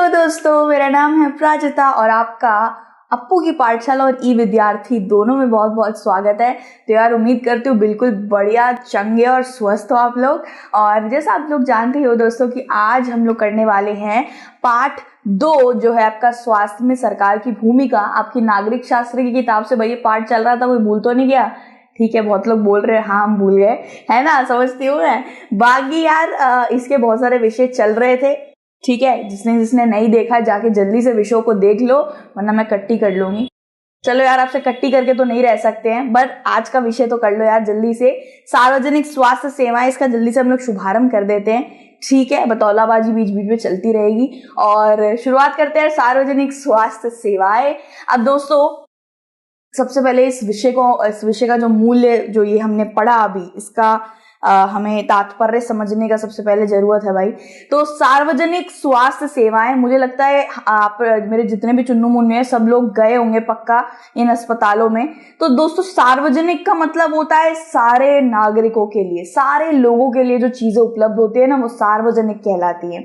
Hello दोस्तों, मेरा नाम है प्राजता और आपका अप्पू की पाठशाला और ई विद्यार्थी दोनों में बहुत बहुत स्वागत है। तो यार उम्मीद करती हूँ बिल्कुल बढ़िया, चंगे और स्वस्थ हो आप लोग। और जैसा आप लोग जानते हो दोस्तों कि आज हम लोग करने वाले हैं पाठ 2 जो है आपका स्वास्थ्य में सरकार की भूमिका। आपकी नागरिक शास्त्र की किताब से भाई ये पाठ चल रहा था, कोई भूल तो नहीं गया? ठीक है, बहुत लोग बोल रहे हैं हाँ हम भूल गए, है ना, समझती हूँ मैं। बाकी यार इसके बहुत सारे विषय चल रहे थे, ठीक है। जिसने नहीं देखा जाके जल्दी से विषयों को देख लो, वरना मैं कट्टी कर लूंगी। चलो यार, आपसे कट्टी करके तो नहीं रह सकते हैं, बट आज का विषय तो कर लो यार जल्दी से। सार्वजनिक स्वास्थ्य सेवाएं, इसका जल्दी से हम लोग शुभारंभ कर देते हैं, ठीक है। बतौलाबाजी बीच बीच में चलती रहेगी और शुरुआत करते हैं सार्वजनिक स्वास्थ्य सेवाएं। अब दोस्तों सबसे पहले इस विषय का जो मूल्य जो ये हमने पढ़ा अभी, इसका हमें तात्पर्य समझने का सबसे पहले जरूरत है भाई। तो सार्वजनिक स्वास्थ्य सेवाएं, मुझे लगता है आप मेरे जितने भी चुन्नू मुन्नू हैं सब लोग गए होंगे पक्का इन अस्पतालों में। तो दोस्तों सार्वजनिक का मतलब होता है सारे नागरिकों के लिए, सारे लोगों के लिए जो चीजें उपलब्ध होती है ना, वो सार्वजनिक कहलाती है,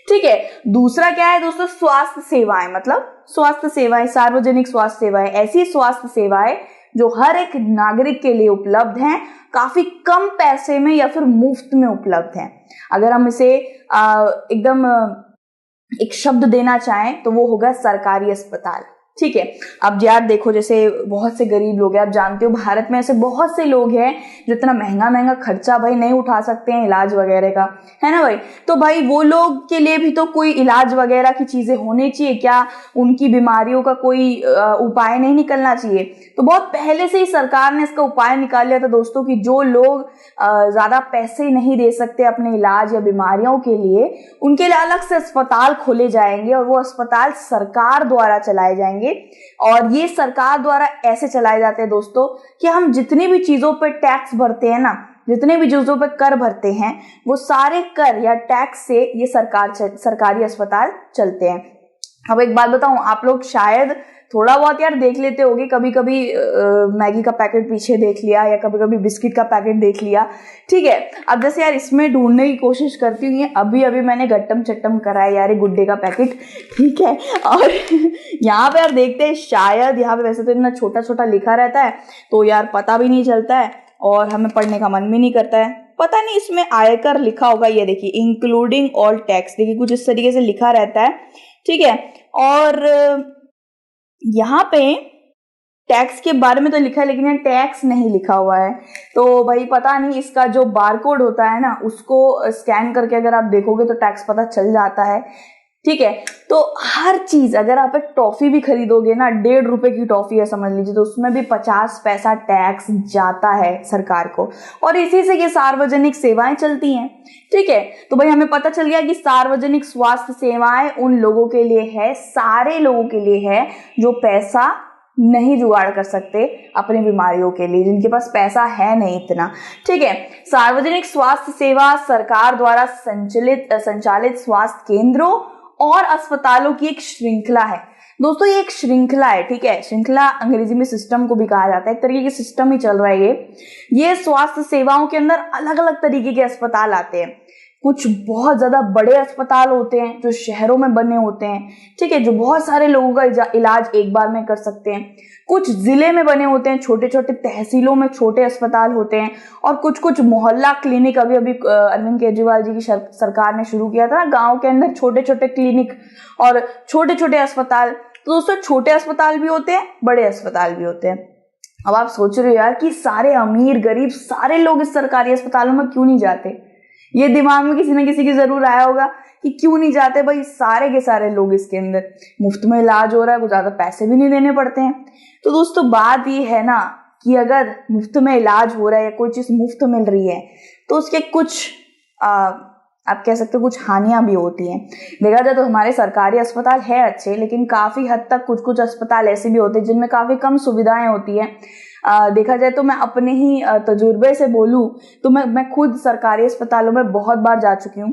ठीक है। दूसरा क्या है दोस्तों? स्वास्थ्य सेवाएं, मतलब स्वास्थ्य सेवाएं, सार्वजनिक स्वास्थ्य सेवाएं ऐसी स्वास्थ्य सेवाएं जो हर एक नागरिक के लिए उपलब्ध हैं, काफी कम पैसे में या फिर मुफ्त में उपलब्ध हैं। अगर हम इसे एकदम एक शब्द देना चाहें तो वो होगा सरकारी अस्पताल, ठीक है। अब यार देखो, जैसे बहुत से गरीब लोग हैं, आप जानते हो भारत में ऐसे बहुत से लोग हैं जो इतना महंगा महंगा खर्चा भाई नहीं उठा सकते हैं इलाज वगैरह का, है ना भाई। तो भाई वो लोग के लिए भी तो कोई इलाज वगैरह की चीजें होनी चाहिए क्या? उनकी बीमारियों का कोई उपाय नहीं निकलना चाहिए? तो बहुत पहले से ही सरकार ने इसका उपाय निकाल लिया था दोस्तों कि जो लोग ज्यादा पैसे नहीं दे सकते अपने इलाज या बीमारियों के लिए, उनके लिए अलग से अस्पताल खोले जाएंगे और वो अस्पताल सरकार द्वारा चलाए जाएंगे। और ये सरकार द्वारा ऐसे चलाए जाते हैं दोस्तों कि हम जितनी भी चीजों पर टैक्स भरते हैं ना, जितने भी चीजों पर कर भरते हैं, वो सारे कर या टैक्स से ये सरकारी अस्पताल चलते हैं। अब एक बात बताऊं, आप लोग शायद थोड़ा बहुत यार देख लेते होगे, कभी कभी मैगी का पैकेट पीछे देख लिया या कभी कभी बिस्किट का पैकेट देख लिया, ठीक है। अब जैसे यार इसमें ढूंढने की कोशिश करती हूँ, अभी अभी मैंने गट्टम चट्टम करा है यार गुड्डे का पैकेट, ठीक है। और यहाँ पे यार देखते हैं, शायद यहाँ पे वैसे तो इतना छोटा छोटा लिखा रहता है तो यार पता भी नहीं चलता है और हमें पढ़ने का मन भी नहीं करता है। पता नहीं इसमें आयकर लिखा होगा, ये देखिए इंक्लूडिंग ऑल टैक्स, देखिए कुछ इस तरीके से लिखा रहता है, ठीक है। और यहाँ पे टैक्स के बारे में तो लिखा है लेकिन यहाँ टैक्स नहीं लिखा हुआ है। तो भाई पता नहीं, इसका जो बारकोड होता है ना, उसको स्कैन करके अगर आप देखोगे तो टैक्स पता चल जाता है, ठीक है। तो हर चीज, अगर आप एक टॉफी भी खरीदोगे ना, 1.5 रुपए की टॉफी है समझ लीजिए, तो उसमें भी 50 पैसा टैक्स जाता है सरकार को। और इसी से ये सार्वजनिक सेवाएं चलती हैं, ठीक है। तो भाई हमें पता चल गया कि सार्वजनिक स्वास्थ्य सेवाएं उन लोगों के लिए है, सारे लोगों के लिए है जो पैसा नहीं जुगाड़ कर सकते अपनी बीमारियों के लिए, जिनके पास पैसा है नहीं इतना, ठीक है। सार्वजनिक स्वास्थ्य सेवा सरकार द्वारा संचालित स्वास्थ्य केंद्रों और अस्पतालों की एक श्रृंखला है दोस्तों। ये एक श्रृंखला है, ठीक है। श्रृंखला अंग्रेजी में सिस्टम को भी कहा जाता है, एक तरीके के सिस्टम ही चल रहा है ये स्वास्थ्य सेवाओं के अंदर अलग अलग तरीके के अस्पताल आते हैं। कुछ बहुत ज्यादा बड़े अस्पताल होते हैं जो शहरों में बने होते हैं, ठीक है, जो बहुत सारे लोगों का इलाज एक बार में कर सकते हैं। कुछ जिले में बने होते हैं, छोटे छोटे तहसीलों में छोटे अस्पताल होते हैं। और कुछ कुछ मोहल्ला क्लिनिक, अभी अभी अरविंद केजरीवाल जी की सरकार ने शुरू किया था ना, गांव के अंदर छोटे छोटे क्लिनिक और छोटे छोटे अस्पताल। तो दोस्तों छोटे अस्पताल भी होते हैं, बड़े अस्पताल भी होते हैं। अब आप सोच रहे हो यार कि सारे अमीर गरीब सारे लोग इस सरकारी अस्पतालों में क्यों नहीं जाते? ये दिमाग में किसी न किसी की जरूर आया होगा कि क्यों नहीं जाते भाई। सारे के सारे लोग इसके अंदर मुफ्त में इलाज हो रहा है, कुछ ज्यादा पैसे भी नहीं देने पड़ते हैं। तो दोस्तों बात ये है ना कि अगर मुफ्त में इलाज हो रहा है या कोई चीज मुफ्त मिल रही है तो उसके कुछ आप कह सकते हो कुछ हानियां भी होती हैं। देखा जाए तो हमारे सरकारी अस्पताल है अच्छे, लेकिन काफी हद तक कुछ कुछ अस्पताल ऐसे भी होते हैं जिनमें काफी कम सुविधाएं होती हैं। देखा जाए तो मैं अपने ही तजुर्बे से बोलूं तो मैं खुद सरकारी अस्पतालों में बहुत बार जा चुकी हूँ।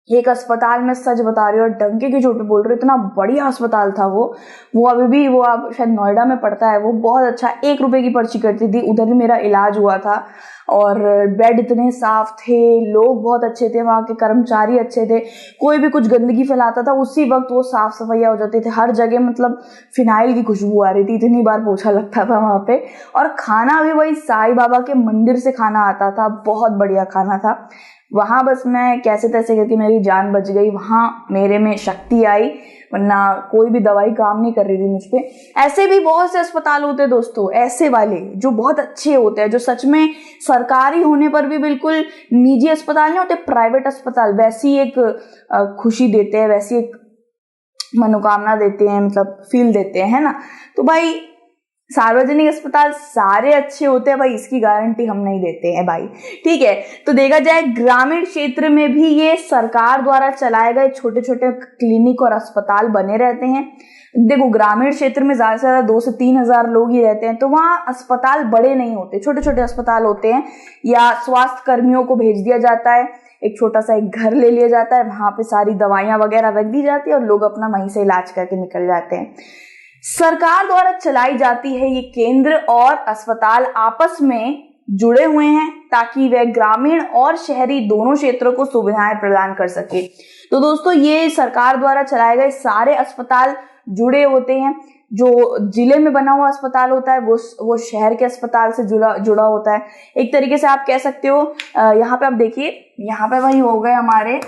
एक अस्पताल में, सच बता रही हूँ और डंके की चोट पे बोल रही हूँ, इतना बढ़िया अस्पताल था वो अभी भी, वो आप शायद नोएडा में पड़ता है, वो बहुत अच्छा, 1 रुपए की पर्ची कटती थी, उधर ही मेरा इलाज हुआ था। और बेड इतने साफ थे, लोग बहुत अच्छे थे, वहाँ के कर्मचारी अच्छे थे, कोई भी कुछ गंदगी फैलाता था उसी वक्त वो साफ सफाइया हो जाते थे हर जगह, मतलब फिनाइल की खुशबू आ रही थी, इतनी बार पोछा लगता था वहाँ पे। और खाना भी वही साईं बाबा के मंदिर से खाना आता था, बहुत बढ़िया खाना था वहाँ। बस मैं कैसे तैसे करके मेरी जान बच गई, वहाँ मेरे में शक्ति आई, वरना कोई भी दवाई काम नहीं कर रही थी मुझ पे। ऐसे भी बहुत से अस्पताल होते हैं दोस्तों, ऐसे वाले जो बहुत अच्छे होते हैं, जो सच में सरकारी होने पर भी बिल्कुल निजी अस्पताल नहीं होते, प्राइवेट अस्पताल, वैसी एक खुशी देते हैं, वैसी एक मनोकामना देते हैं, मतलब फील देते हैं, है ना। तो भाई सार्वजनिक अस्पताल सारे अच्छे होते हैं भाई, इसकी गारंटी हम नहीं देते हैं भाई, ठीक है। तो देखा जाए ग्रामीण क्षेत्र में भी ये सरकार द्वारा चलाए गए छोटे छोटे क्लिनिक और अस्पताल बने रहते हैं। देखो ग्रामीण क्षेत्र में ज्यादा से ज्यादा 2 से 3 हजार लोग ही रहते हैं, तो वहाँ अस्पताल बड़े नहीं होते, छोटे छोटे अस्पताल होते हैं, या स्वास्थ्य कर्मियों को भेज दिया जाता है, एक छोटा सा एक घर ले लिया जाता है, वहां पे सारी दवाइयां वगैरह रख दी जाती है और लोग अपना वहीं से इलाज करके निकल जाते हैं। सरकार द्वारा चलाई जाती है ये केंद्र और अस्पताल आपस में जुड़े हुए हैं ताकि वह ग्रामीण और शहरी दोनों क्षेत्रों को सुविधाएं प्रदान कर सके। तो दोस्तों ये सरकार द्वारा चलाए गए सारे अस्पताल जुड़े होते हैं, जो जिले में बना हुआ अस्पताल होता है वो शहर के अस्पताल से जुड़ा होता है। एक तरीके से आप कह सकते हो, यहाँ पे आप देखिए, यहाँ पे वही हो गए हमारे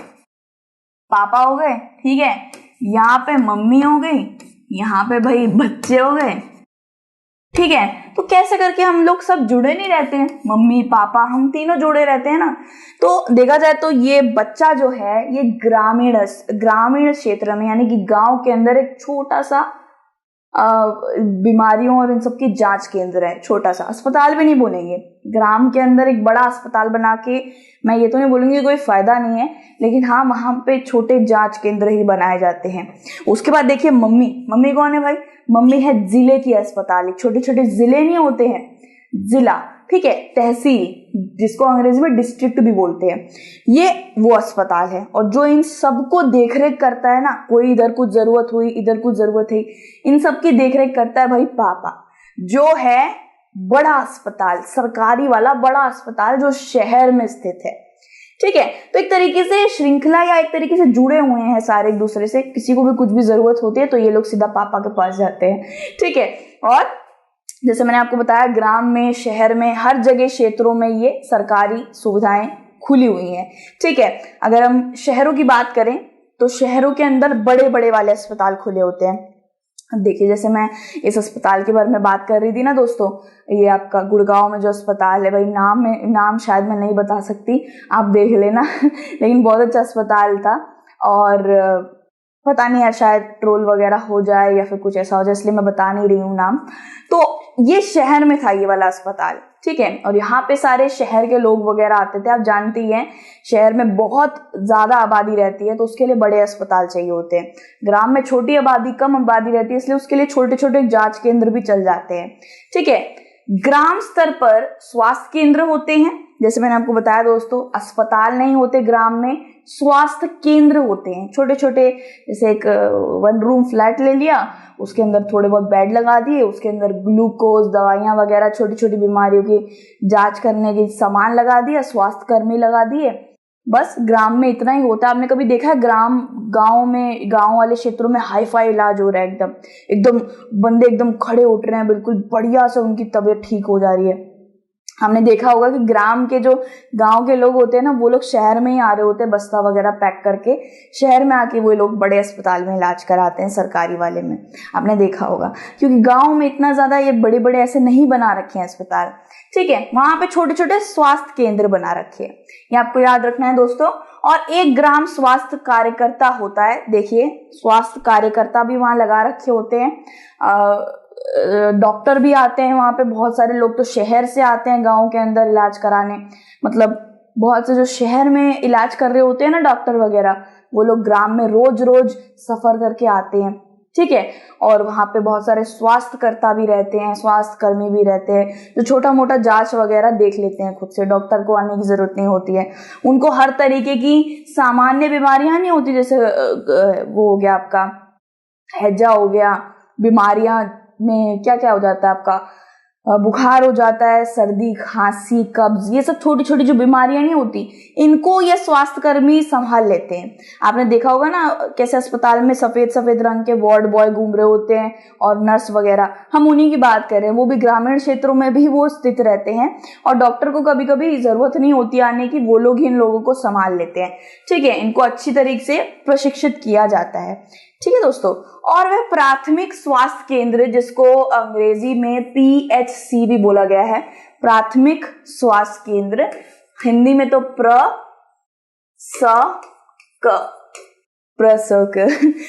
पापा हो गए, ठीक है, यहाँ पे मम्मी हो गई, यहाँ पे भाई बच्चे हो गए, ठीक है। तो कैसे करके हम लोग सब जुड़े नहीं रहते हैं, मम्मी पापा हम तीनों जुड़े रहते हैं ना। तो देखा जाए तो ये बच्चा जो है ये ग्रामीण क्षेत्र में, यानी कि गांव के अंदर एक छोटा सा बीमारियों और इन सब की जांच केंद्र है, छोटा सा अस्पताल भी नहीं बोलेंगे, ग्राम के अंदर एक बड़ा अस्पताल बना के, मैं ये तो नहीं बोलूंगी कोई फायदा नहीं है, लेकिन हाँ वहां पे छोटे जांच केंद्र ही बनाए जाते हैं। उसके बाद देखिए मम्मी कौन है भाई, मम्मी है जिले की अस्पताल, छोटे छोटे जिले नहीं होते हैं, जिला, ठीक है, तहसील, जिसको अंग्रेजी में डिस्ट्रिक्ट भी बोलते हैं, ये वो अस्पताल है। और जो इन सबको देखरेख करता है ना, कोई इधर कुछ जरूरत हुई, इधर कुछ जरूरत है, इन सब की देखरेख करता है भाई पापा, जो है बड़ा अस्पताल, सरकारी वाला बड़ा अस्पताल जो शहर में स्थित है, ठीक है। तो एक तरीके से श्रृंखला या एक तरीके से जुड़े हुए हैं सारे एक दूसरे से, किसी को भी कुछ भी जरूरत होती है तो ये लोग सीधा पापा के पास जाते हैं, ठीक है। और जैसे मैंने आपको बताया ग्राम में, शहर में, हर जगह क्षेत्रों में ये सरकारी सुविधाएं खुली हुई हैं, ठीक है। अगर हम शहरों की बात करें तो शहरों के अंदर बड़े बड़े वाले अस्पताल खुले होते हैं। देखिए जैसे मैं इस अस्पताल के बारे में बात कर रही थी ना दोस्तों, ये आपका गुड़गांव में जो अस्पताल है भाई, नाम शायद मैं नहीं बता सकती, आप देख लेना लेकिन बहुत अच्छा अस्पताल था। और पता नहीं यार, शायद ट्रोल वगैरह हो जाए या फिर कुछ ऐसा हो जाए, इसलिए मैं बता नहीं रही हूँ नाम। तो ये शहर में था ये वाला अस्पताल, ठीक है। और यहाँ पे सारे शहर के लोग वगैरह आते थे, आप जानती हैं शहर में बहुत ज्यादा आबादी रहती है तो उसके लिए बड़े अस्पताल चाहिए होते हैं। ग्राम में छोटी आबादी, कम आबादी रहती है, इसलिए उसके लिए छोटे छोटे जांच केंद्र भी चल जाते हैं, ठीक है। ग्राम स्तर पर स्वास्थ्य केंद्र होते हैं, जैसे मैंने आपको बताया दोस्तों, अस्पताल नहीं होते ग्राम में, स्वास्थ्य केंद्र होते हैं छोटे छोटे, जैसे एक 1 रूम फ्लैट ले लिया, उसके अंदर थोड़े बहुत बेड लगा दिए, उसके अंदर ग्लूकोज, दवाइयां वगैरह, छोटी छोटी बीमारियों की जांच करने के सामान लगा दिया, स्वास्थ्य कर्मी लगा दिए, बस ग्राम में इतना ही होता है। आपने कभी देखा है गांव वाले क्षेत्रों में हाई फाई इलाज हो रहा है, एकदम बंदे एकदम खड़े उठ रहे हैं, बिल्कुल बढ़िया से उनकी तबीयत ठीक हो जा रही है। हमने देखा होगा कि गांव के लोग होते हैं ना, वो लोग शहर में ही आ रहे होते हैं बस्ता वगैरह पैक करके, शहर में आके वो लोग बड़े अस्पताल में इलाज कराते हैं, सरकारी वाले में, आपने देखा होगा, क्योंकि गांव में इतना ज्यादा ये बड़े बड़े ऐसे नहीं बना रखे हैं अस्पताल, ठीक है। वहां पे छोटे छोटे स्वास्थ्य केंद्र बना रखे हैं, ये आपको याद रखना है दोस्तों। और एक ग्राम स्वास्थ्य कार्यकर्ता होता है, देखिए स्वास्थ्य कार्यकर्ता भी वहां लगा रखे होते हैं, डॉक्टर भी आते हैं वहां पे, बहुत सारे लोग तो शहर से आते हैं गांव के अंदर इलाज कराने, मतलब बहुत से जो शहर में इलाज कर रहे होते हैं ना डॉक्टर वगैरह, वो लोग ग्राम में रोज रोज सफर करके आते हैं, ठीक है। और वहाँ पे बहुत सारे स्वास्थ्यकर्ता भी रहते हैं, स्वास्थ्य कर्मी भी रहते हैं, जो छोटा मोटा जांच वगैरह देख लेते हैं खुद से, डॉक्टर को आने की जरूरत नहीं होती है। उनको हर तरीके की सामान्य बीमारियां नहीं होती, जैसे वो हो गया आपका हैजा हो गया, बीमारियां में क्या क्या हो जाता है आपका, बुखार हो जाता है, सर्दी खांसी कब्ज, ये सब छोटी छोटी जो बीमारियां नहीं होती, इनको ये स्वास्थ्य कर्मी संभाल लेते हैं। आपने देखा होगा ना कैसे अस्पताल में सफेद सफेद रंग के वार्ड बॉय घूम रहे होते हैं और नर्स वगैरह, हम उन्हीं की बात कर रहे हैं। वो भी ग्रामीण क्षेत्रों में भी वो स्थित रहते हैं और डॉक्टर को कभी कभी जरूरत नहीं होती आने की, वो लोग ही इन लोगों को संभाल लेते हैं, ठीक है। इनको अच्छी तरीके से प्रशिक्षित किया जाता है, ठीक है दोस्तों। और वह प्राथमिक स्वास्थ्य केंद्र, जिसको अंग्रेजी में PHC भी बोला गया है, प्राथमिक स्वास्थ्य केंद्र, हिंदी में तो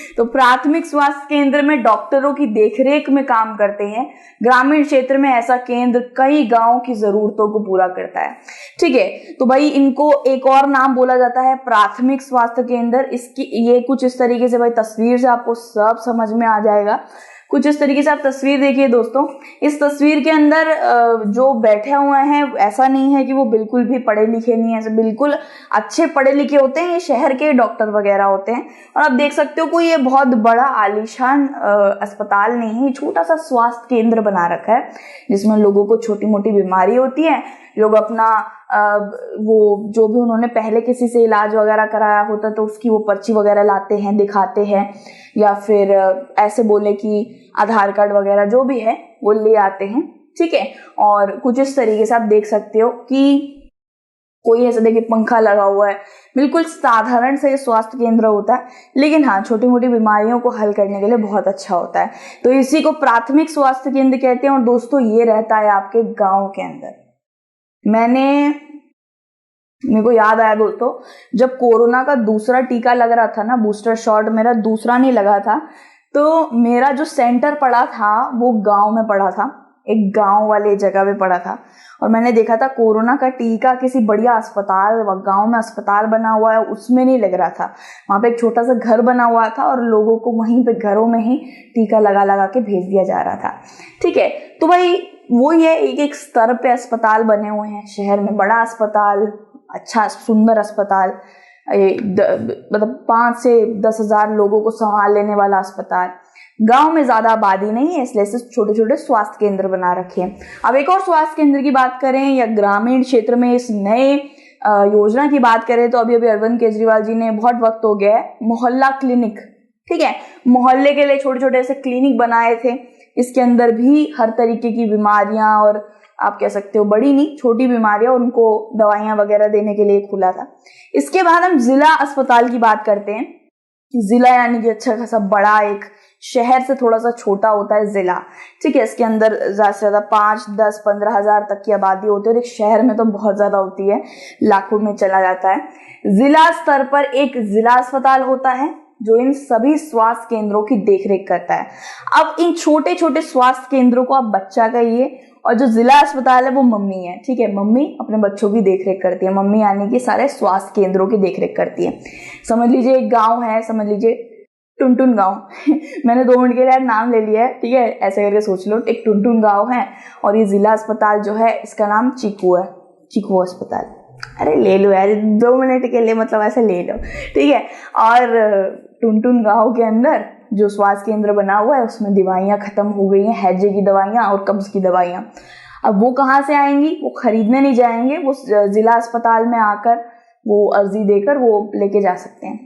तो प्राथमिक स्वास्थ्य केंद्र में डॉक्टरों की देखरेख में काम करते हैं। ग्रामीण क्षेत्र में ऐसा केंद्र कई गांवों की जरूरतों को पूरा करता है, ठीक है। तो भाई इनको एक और नाम बोला जाता है प्राथमिक स्वास्थ्य केंद्र। इसकी ये कुछ इस तरीके से, भाई तस्वीर से आपको सब समझ में आ जाएगा। कुछ इस तरीके से आप तस्वीर देखिए दोस्तों। इस तस्वीर के अंदर जो बैठे हुए हैं, ऐसा नहीं है कि वो बिल्कुल भी पढ़े लिखे नहीं है, बिल्कुल अच्छे पढ़े लिखे होते हैं, ये शहर के डॉक्टर वगैरह होते हैं। और आप देख सकते हो कोई ये बहुत बड़ा आलीशान अस्पताल नहीं है, छोटा सा स्वास्थ्य केंद्र बना रखा है, जिसमें लोगों को छोटी मोटी बीमारी होती है, लोग अपना वो जो भी उन्होंने पहले किसी से इलाज वगैरह कराया होता तो उसकी वो पर्ची वगैरह लाते हैं, दिखाते हैं, या फिर ऐसे बोले कि आधार कार्ड वगैरह जो भी है वो ले आते हैं, ठीक है। और कुछ इस तरीके से आप देख सकते हो कि कोई ऐसा देखिए पंखा लगा हुआ है, बिल्कुल साधारण से स्वास्थ्य केंद्र होता है, लेकिन हाँ छोटी मोटी बीमारियों को हल करने के लिए बहुत अच्छा होता है। तो इसी को प्राथमिक स्वास्थ्य केंद्र कहते हैं। और दोस्तों ये रहता है आपके गांव के अंदर। मेरे को याद आया दोस्तों, जब कोरोना का दूसरा टीका लग रहा था ना, बूस्टर शॉट मेरा दूसरा नहीं लगा था, तो मेरा जो सेंटर पड़ा था वो गांव में पड़ा था, एक गांव वाले जगह पे पड़ा था। और मैंने देखा था कोरोना का टीका किसी बढ़िया अस्पताल, गांव में अस्पताल बना हुआ है उसमें नहीं लग रहा था, वहां पे एक छोटा सा घर बना हुआ था और लोगों को वहीं पे घरों में ही टीका लगा लगा के भेज दिया जा रहा था, ठीक है। तो भाई वो ये एक एक स्तर पे अस्पताल बने हुए हैं शहर में, बड़ा अस्पताल, अच्छा सुंदर अस्पताल, मतलब 5 से 10 हजार लोगों को संभाल लेने वाला अस्पताल। गांव में ज्यादा आबादी नहीं है, इसलिए से छोटे छोटे स्वास्थ्य केंद्र बना रखे हैं। अब एक और स्वास्थ्य केंद्र की बात करें या ग्रामीण क्षेत्र में इस नए योजना की बात करें, तो अभी अरविंद केजरीवाल जी ने, बहुत वक्त हो गया है, मोहल्ला क्लिनिक, ठीक है, मोहल्ले के लिए छोटे छोटे ऐसे क्लिनिक बनाए थे। इसके अंदर भी हर तरीके की बीमारियां, और आप कह सकते हो बड़ी नहीं छोटी बीमारियां, उनको दवाइयां वगैरह देने के लिए खुला था। इसके बाद हम जिला अस्पताल की बात करते हैं। जिला यानी कि अच्छा खासा बड़ा, एक शहर से थोड़ा सा छोटा होता है जिला, ठीक है। इसके अंदर ज्यादा से ज्यादा 5, 10, 15 हजार तक की आबादी होती है, और एक शहर में तो बहुत ज्यादा होती है, लाखों में चला जाता है। जिला स्तर पर एक जिला अस्पताल होता है जो इन सभी स्वास्थ्य केंद्रों की देखरेख करता है। अब इन छोटे छोटे स्वास्थ्य केंद्रों को आप बच्चा कहिए, और जो जिला अस्पताल है वो मम्मी है, ठीक है। मम्मी अपने बच्चों की देखरेख करती है, मम्मी यानी कि सारे स्वास्थ्य केंद्रों की देखरेख करती है। समझ लीजिए एक गांव है, समझ लीजिए टुनटुन गांव मैंने 2 मिनट के लिए नाम ले लिया है, ठीक है, ऐसे करके सोच लो। एक टुनटुन गांव है और ये जिला अस्पताल जो है इसका नाम चीकू है, चीकू अस्पताल। अरे ले लो यार 2 मिनट के लिए, मतलब ऐसे ले लो, ठीक है। और टुनटुन गांव के अंदर जो स्वास्थ्य केंद्र बना हुआ है उसमें दवाइयां खत्म हो गई हैं, हैजे की दवाइयां और कब्ज की दवाइयां। अब वो कहाँ से आएंगी? वो खरीदने नहीं जाएंगे, वो जिला अस्पताल में आकर वो अर्जी देकर वो लेके जा सकते हैं,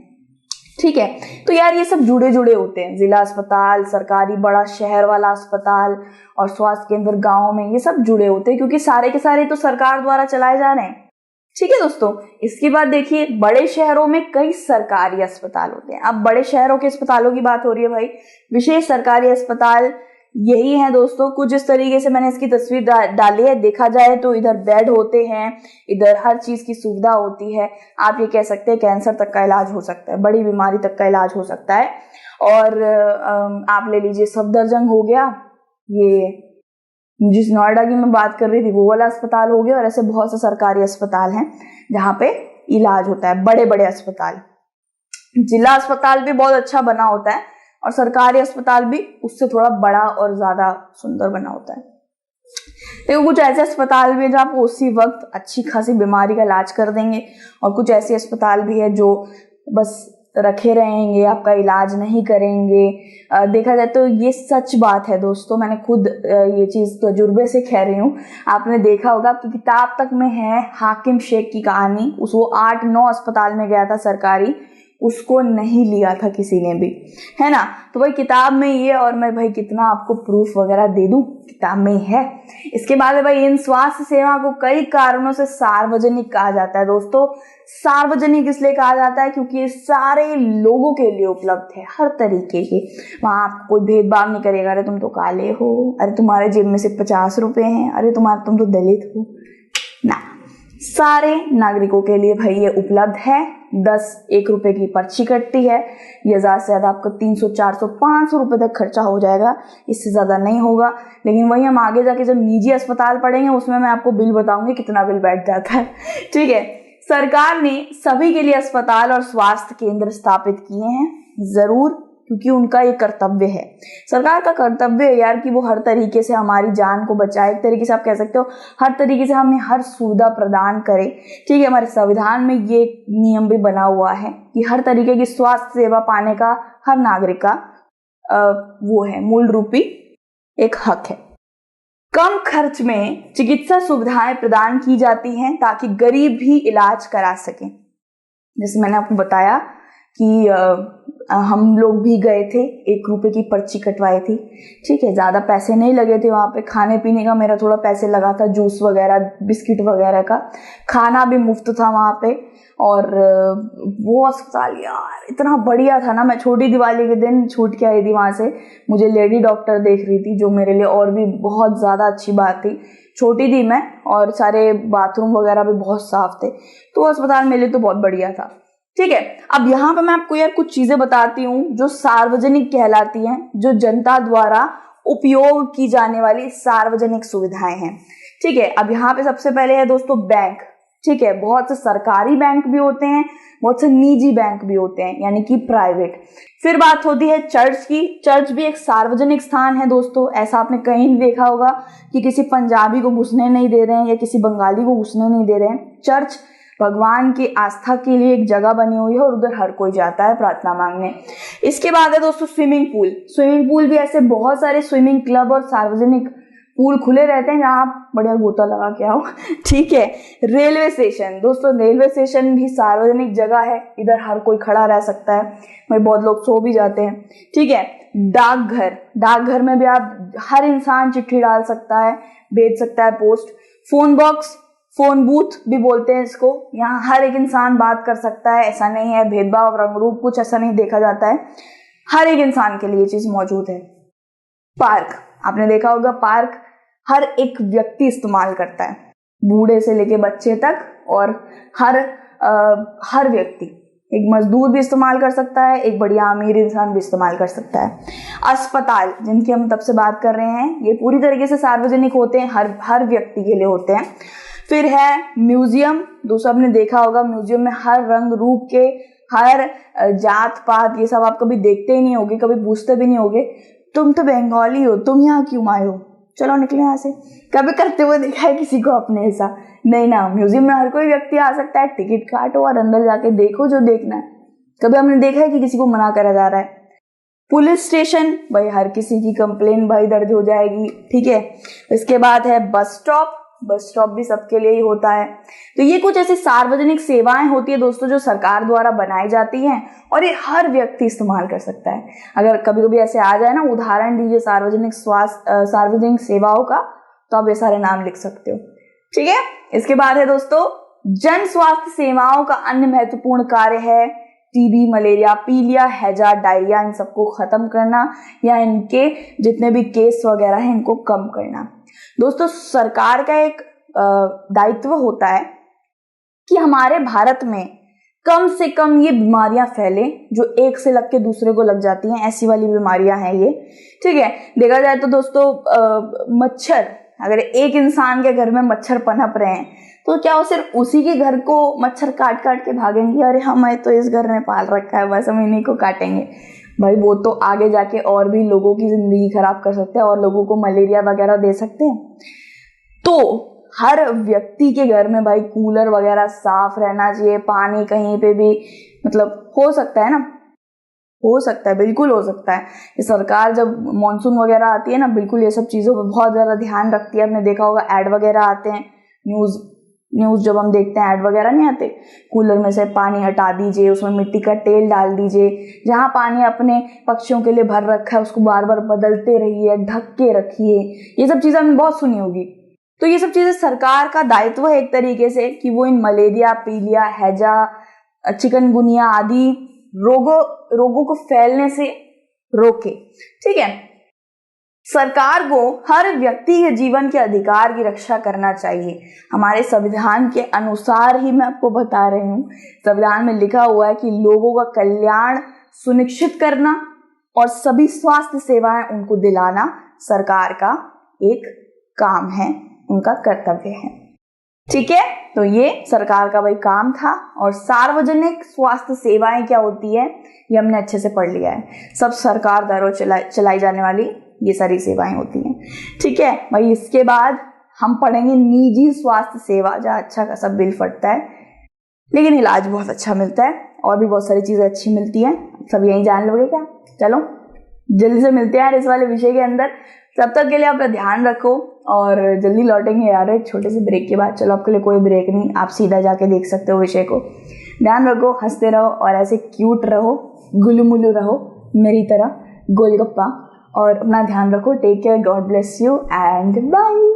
ठीक है। तो यार ये सब जुड़े जुड़े होते हैं, जिला अस्पताल, सरकारी बड़ा शहर वाला अस्पताल और स्वास्थ्य केंद्र गाँव में, ये सब जुड़े होते हैं क्योंकि सारे के सारे तो सरकार द्वारा चलाए जा रहे हैं, ठीक है दोस्तों। इसके बाद देखिए बड़े शहरों में कई सरकारी अस्पताल होते हैं। अब बड़े शहरों के अस्पतालों की बात हो रही है भाई, विशेष सरकारी अस्पताल यही है दोस्तों। कुछ इस तरीके से मैंने इसकी तस्वीर डाली है, देखा जाए तो इधर बेड होते हैं, इधर हर चीज की सुविधा होती है। आप ये कह सकते हैं कैंसर तक का इलाज हो सकता है, बड़ी बीमारी तक का इलाज हो सकता है। और आप ले लीजिए सफदरजंग हो गया, ये जिस नोएडा की मैं बात कर रही थी वो वाला अस्पताल हो गया, और ऐसे बहुत से सरकारी अस्पताल हैं जहाँ पे इलाज होता है, बड़े बड़े अस्पताल। जिला अस्पताल भी बहुत अच्छा बना होता है और सरकारी अस्पताल भी उससे थोड़ा बड़ा और ज्यादा सुंदर बना होता है। देखो कुछ ऐसे अस्पताल भी है जो आपको उसी वक्त अच्छी खासी बीमारी का इलाज कर देंगे, और कुछ ऐसे अस्पताल भी है जो बस रखे रहेंगे, आपका इलाज नहीं करेंगे। देखा जाए तो ये सच बात है दोस्तों, मैंने खुद ये चीज़ तजुर्बे से कह रही हूँ। आपने देखा होगा कि किताब तक में है हाकिम शेख की कहानी, वो 8-9 अस्पताल में गया था सरकारी, उसको नहीं लिया था किसी ने भी, है ना। तो भाई किताब में ये, और मैं भाई कितना आपको प्रूफ वगैरह दे दूं, किताब में ही है। इसके बाद है भाई इन स्वास्थ्य सेवा को कई कारणों से सार्वजनिक कहा जाता है दोस्तों। सार्वजनिक इसलिए कहा जाता है क्योंकि ये सारे लोगों के लिए उपलब्ध है, हर तरीके के। वहां आपको कोई भेदभाव नहीं करेगा, अरे तुम तो काले हो, अरे तुम्हारे जेब में सिर्फ 50 रुपए हैं, अरे तुम तो दलित हो ना। सारे नागरिकों के लिए भाई ये उपलब्ध है। 1 रुपए की पर्ची कटती है, ये ज्यादा से ज्यादा आपको 300, 400, 500 रुपए तक खर्चा हो जाएगा, इससे ज्यादा नहीं होगा। लेकिन वही हम आगे जाके जब निजी अस्पताल पढ़ेंगे उसमें मैं आपको बिल बताऊंगी कितना बिल बैठ जाता है, ठीक है। सरकार ने सभी के लिए अस्पताल और स्वास्थ्य केंद्र स्थापित किए हैं, जरूर, क्योंकि उनका ये कर्तव्य है। सरकार का कर्तव्य है यार कि वो हर तरीके से हमारी जान को बचाए, एक तरीके से आप कह सकते हो हर तरीके से हमें हर सुविधा प्रदान करे, ठीक है। हमारे संविधान में ये नियम भी बना हुआ है कि हर तरीके की स्वास्थ्य सेवा पाने का हर नागरिक का वो है मूल रूपी एक हक है। कम खर्च में चिकित्सा सुविधाएं प्रदान की जाती हैं ताकि गरीब भी इलाज करा सकें। जैसे मैंने आपको बताया कि हम लोग भी गए थे, 1 रुपए की पर्ची कटवाई थी, ठीक है। ज्यादा पैसे नहीं लगे थे वहां पे, खाने पीने का मेरा थोड़ा पैसे लगा था, जूस वगैरह, बिस्किट वगैरह का, खाना भी मुफ्त था वहां पे। और वो अस्पताल यार इतना बढ़िया था ना, मैं छोटी दिवाली के दिन छूट के आई थी वहां से, मुझे लेडी डॉक्टर देख रही थी, जो मेरे लिए और भी बहुत ज्यादा अच्छी बात थी। छोटी थी मैं, और सारे बाथरूम वगैरह भी बहुत साफ थे, तो अस्पताल मेरे लिए तो बहुत बढ़िया था, ठीक है। अब यहाँ पे मैं आपको यार कुछ चीजें बताती हूँ जो सार्वजनिक कहलाती हैं, जो जनता द्वारा उपयोग की जाने वाली सार्वजनिक सुविधाएं हैं, ठीक है। अब यहाँ पे सबसे पहले है दोस्तों बैंक, ठीक है। बहुत से सरकारी बैंक भी होते हैं, बहुत से निजी बैंक भी होते हैं, यानी कि प्राइवेट। फिर बात होती है चर्च की। चर्च भी एक सार्वजनिक स्थान है दोस्तों, ऐसा आपने कहीं नहीं देखा होगा कि किसी पंजाबी को घुसने नहीं दे रहे हैं या किसी बंगाली को घुसने नहीं दे रहे हैं। चर्च भगवान की आस्था के लिए एक जगह बनी हुई है और उधर हर कोई जाता है प्रार्थना मांगने। इसके बाद है दोस्तों स्विमिंग पूल। स्विमिंग पूल भी ऐसे बहुत सारे स्विमिंग क्लब और सार्वजनिक पूल खुले रहते हैं जहाँ आप बढ़िया गोता लगा के आओ, ठीक है। रेलवे स्टेशन दोस्तों, रेलवे स्टेशन भी सार्वजनिक जगह है, इधर हर कोई खड़ा रह सकता है, भाई बहुत लोग सो भी जाते हैं, ठीक है। डाकघर, डाकघर में भी आप हर इंसान चिट्ठी डाल सकता है, भेज सकता है post. Phone box, phone booth भी बोलते हैं इसको, यहाँ हर एक इंसान बात कर सकता है, ऐसा नहीं है भेदभाव रंग रूप कुछ ऐसा नहीं देखा जाता है, हर एक इंसान के लिए ये चीज मौजूद है। पार्क, आपने देखा होगा पार्क हर एक व्यक्ति इस्तेमाल करता है, बूढ़े से लेके बच्चे तक, और हर व्यक्ति, एक मजदूर भी इस्तेमाल कर सकता है, एक बढ़िया अमीर इंसान भी इस्तेमाल कर सकता है। अस्पताल जिनकी हम तब से बात कर रहे हैं, ये पूरी तरीके से सार्वजनिक होते हैं, हर व्यक्ति के लिए होते हैं। फिर है म्यूजियम, दोस्तों आपने देखा होगा म्यूजियम में हर रंग रूप के, हर जात पात, ये सब आप कभी देखते ही नहीं होगे, कभी पूछते भी नहीं होगे, तुम तो बंगाली हो, तुम यहाँ क्यों आए हो, चलो निकले यहाँ से, कभी करते हुए देखा है किसी को अपने ऐसा? नहीं ना। म्यूजियम में हर कोई व्यक्ति आ सकता है, टिकट काटो और अंदर जाके देखो जो देखना है। कभी हमने देखा है कि किसी को मना करा जा रहा है? पुलिस स्टेशन, भाई हर किसी की कंप्लेन भाई दर्ज हो जाएगी, ठीक है। इसके बाद है बस स्टॉप, बस स्टॉप भी सबके लिए ही होता है। तो ये कुछ ऐसी सार्वजनिक सेवाएं होती है दोस्तों जो सरकार द्वारा बनाई जाती हैं और ये हर व्यक्ति इस्तेमाल कर सकता है। अगर कभी कभी ऐसे आ जाए ना, उदाहरण दीजिए सार्वजनिक सेवाओं का, तो आप ये सारे नाम लिख सकते हो, ठीक है। इसके बाद है दोस्तों जन स्वास्थ्य सेवाओं का अन्य महत्वपूर्ण कार्य है टीबी, मलेरिया, पीलिया, हैजा, डायरिया, इन सबको खत्म करना या इनके जितने भी केस वगैरह हैं इनको कम करना। दोस्तों सरकार का एक दायित्व होता है कि हमारे भारत में कम से कम ये बीमारियां फैले जो एक से लग के दूसरे को लग जाती हैं, ऐसी वाली बीमारियां हैं ये, ठीक है। देखा जाए तो दोस्तों मच्छर, अगर एक इंसान के घर में मच्छर पनप रहे हैं तो क्या वो सिर्फ उसी के घर को मच्छर काट काट के भागेंगे, अरे हमें तो इस घर में पाल रखा है बस हम इन्हीं को काटेंगे? भाई वो तो आगे जाके और भी लोगों की जिंदगी खराब कर सकते हैं और लोगों को मलेरिया वगैरह दे सकते हैं। तो हर व्यक्ति के घर में भाई कूलर वगैरह साफ रहना चाहिए। पानी कहीं पे भी मतलब हो सकता है ना, हो सकता है, बिल्कुल हो सकता है। ये सरकार जब मॉनसून वगैरह आती है ना, बिल्कुल ये सब चीज़ों पर बहुत ज़्यादा ध्यान रखती है। आपने देखा होगा ऐड वगैरह आते हैं, न्यूज़ जब हम देखते हैं ऐड वगैरह नहीं आते, कूलर में से पानी हटा दीजिए, उसमें मिट्टी का तेल डाल दीजिए, जहाँ पानी अपने पक्षियों के लिए भर रखा है उसको बार बार बदलते रहिए, ढक के रखिए। ये सब चीज़ें हमने बहुत सुनी होगी। तो ये सब चीज़ें सरकार का दायित्व है एक तरीके से कि वो इन मलेरिया, पीलिया, हैजा, चिकनगुनिया आदि रोगों को फैलने से रोके। ठीक है, सरकार को हर व्यक्ति के जीवन के अधिकार की रक्षा करना चाहिए। हमारे संविधान के अनुसार ही मैं आपको बता रही हूँ, संविधान में लिखा हुआ है कि लोगों का कल्याण सुनिश्चित करना और सभी स्वास्थ्य सेवाएं उनको दिलाना सरकार का एक काम है, उनका कर्तव्य है। ठीक है, तो ये सरकार का भाई काम था। और सार्वजनिक स्वास्थ्य सेवाएं क्या होती है ये हमने अच्छे से पढ़ लिया है। सब सरकार द्वारा चलाई जाने वाली ये सारी सेवाएं होती हैं। ठीक है भाई, इसके बाद हम पढ़ेंगे निजी स्वास्थ्य सेवा, जहाँ अच्छा खासा बिल फटता है लेकिन इलाज बहुत अच्छा मिलता है और भी बहुत सारी चीजें अच्छी मिलती हैं। सब यही जान लोगे क्या? चलो जल्दी से मिलते हैं यार इस वाले विषय के अंदर। तब तक के लिए अपना ध्यान रखो और जल्दी लौटेंगे यार एक छोटे से ब्रेक के बाद। चलो आपके लिए कोई ब्रेक नहीं, आप सीधा जाके देख सकते हो विषय को। ध्यान रखो, हंसते रहो और ऐसे क्यूट रहो, गुलुमुलु रहो मेरी तरह, गोलगप्पा। और अपना ध्यान रखो। Take care, God bless you and bye.